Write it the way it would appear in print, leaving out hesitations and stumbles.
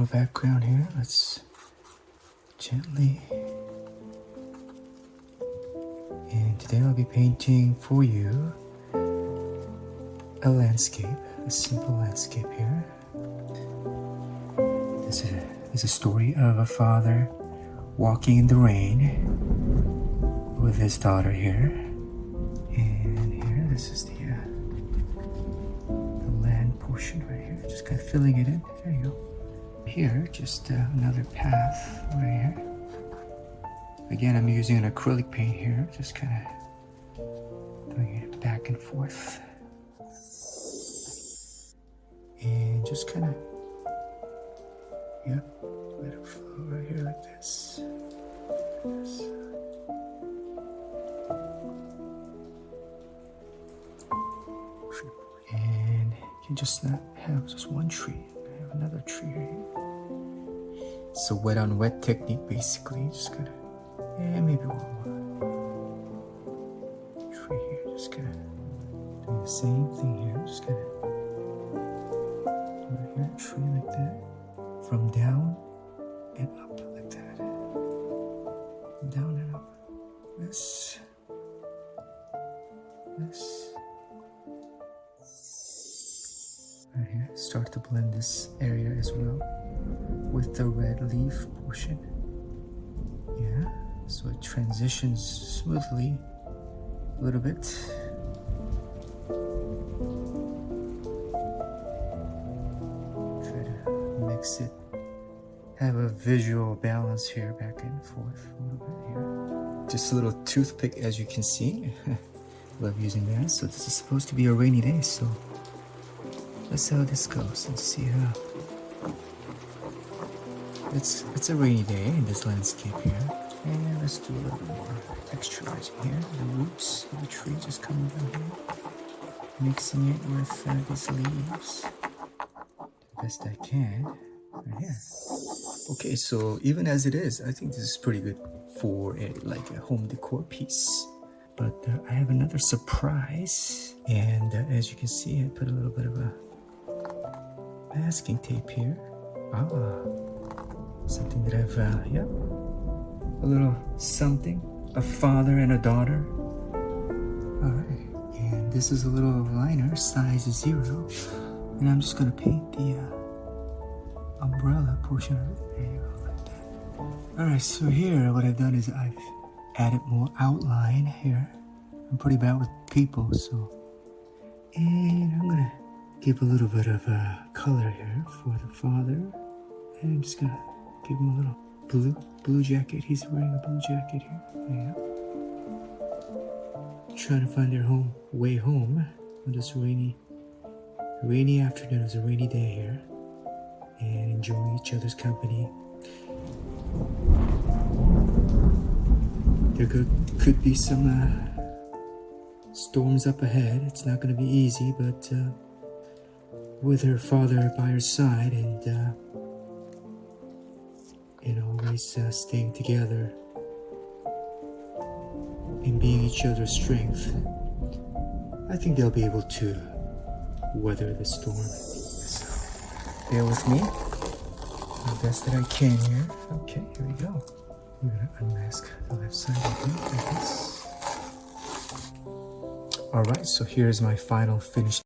background here. Let's gently. And today I'll be painting for you a landscape, a simple landscape here. This is a story of a father walking in the rain with his daughter here. And here, this is the land portion right here. Just kind of filling it in. There you go. Here, just another path right here. Again, I'm using an acrylic paint here, just kind of doing it back and forth. And just kind of, yep, let it flow right here like this. And you can just not have just one tree. I have another tree here. It's a wet on wet technique basically. Just gonna, and maybe one more tree here. Just gonna do the same thing here. Just gonna do it here, tree like that. From down and up like that. Down and up. This. Right here. Start to blend this area as well with the red leaf portion. Yeah, so it transitions smoothly a little bit. Try to mix it, have a visual balance here, back and forth a little bit here. Just a little toothpick, as you can see. Love using that. So this is supposed to be a rainy day, so let's see how this goes and see how. It's a rainy day in this landscape here. And let's do a little bit more texturizing here. The roots of the tree just coming down here. Mixing it with these leaves the best I can. Right here. Okay, so even as it is, I think this is pretty good for like a home decor piece. But I have another surprise. And as you can see, I put a little bit of a masking tape here. Something that I've, a little something, a father and a daughter. All right, and this is a little liner, size 0, and I'm just gonna paint the umbrella portion of it. There you go, like that. All right, so here what I've done is I've added more outline here. I'm pretty bad with people, so, and I'm gonna give a little bit of color here for the father, and I'm just gonna give him a little blue jacket. He's wearing a blue jacket here. Yeah. Trying to find their way home on this rainy afternoon. It's a rainy day here, and enjoying each other's company. There could be some storms up ahead. It's not going to be easy, but with her father by her side and always staying together and being each other's strength, I think they'll be able to weather the storm. So bear with me, the best that I can here. Okay, here we go. We're gonna unmask the left side of it like this. All right, so here's my final finished